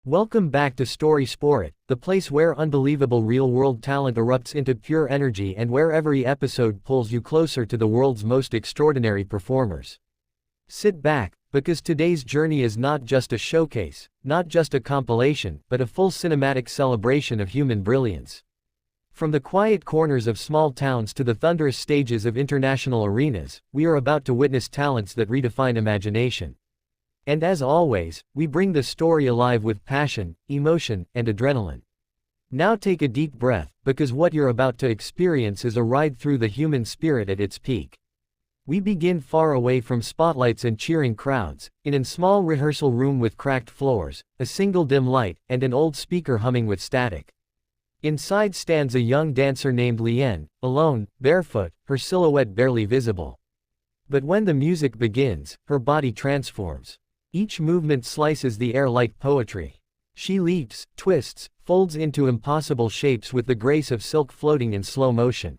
Welcome back to Story Sport, the place where unbelievable real-world talent erupts into pure energy and where every episode pulls you closer to the world's most extraordinary performers. Sit back, because today's journey is not just a showcase, not just a compilation, but a full cinematic celebration of human brilliance. From the quiet corners of small towns to the thunderous stages of international arenas, we are about to witness talents that redefine imagination. And as always, we bring the story alive with passion, emotion, and adrenaline. Now take a deep breath, because what you're about to experience is a ride through the human spirit at its peak. We begin far away from spotlights and cheering crowds, in a small rehearsal room with cracked floors, a single dim light, and an old speaker humming with static. Inside stands a young dancer named Lien, alone, barefoot, her silhouette barely visible. But when the music begins, her body transforms. Each movement slices the air like poetry. She leaps, twists, folds into impossible shapes with the grace of silk floating in slow motion.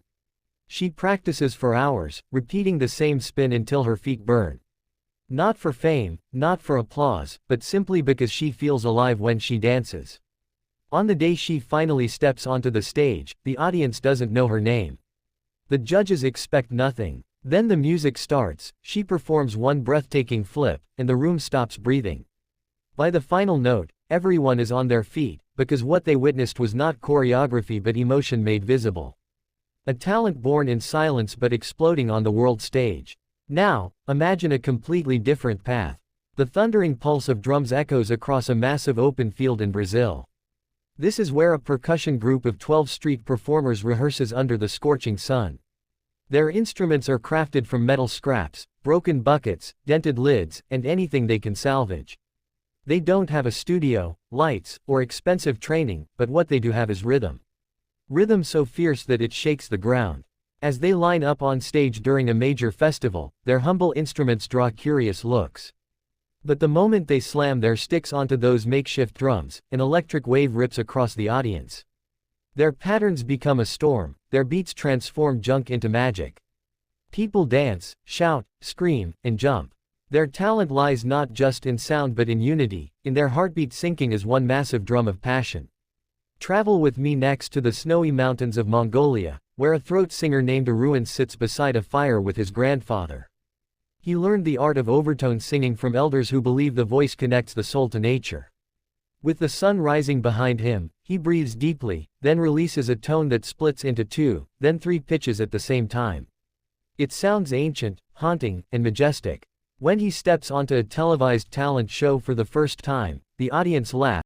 She practices for hours, repeating the same spin until her feet burn. Not for fame, not for applause, but simply because she feels alive when she dances. On the day she finally steps onto the stage, the audience doesn't know her name. The judges expect nothing. Then the music starts, she performs one breathtaking flip, and the room stops breathing. By the final note, everyone is on their feet, because what they witnessed was not choreography but emotion made visible. A talent born in silence but exploding on the world stage. Now, imagine a completely different path. The thundering pulse of drums echoes across a massive open field in Brazil. This is where a percussion group of 12 street performers rehearses under the scorching sun. Their instruments are crafted from metal scraps, broken buckets, dented lids, and anything they can salvage. They don't have a studio, lights, or expensive training, but what they do have is rhythm. Rhythm so fierce that it shakes the ground. As they line up on stage during a major festival, their humble instruments draw curious looks. But the moment they slam their sticks onto those makeshift drums, an electric wave rips across the audience. Their patterns become a storm, their beats transform junk into magic. People dance, shout, scream, and jump. Their talent lies not just in sound but in unity, in their heartbeat syncing as one massive drum of passion. Travel with me next to the snowy mountains of Mongolia, where a throat singer named Aruan sits beside a fire with his grandfather. He learned the art of overtone singing from elders who believe the voice connects the soul to nature. With the sun rising behind him, he breathes deeply, then releases a tone that splits into 2, then 3 pitches at the same time. It sounds ancient, haunting, and majestic. When he steps onto a televised talent show for the first time, the audience laughs.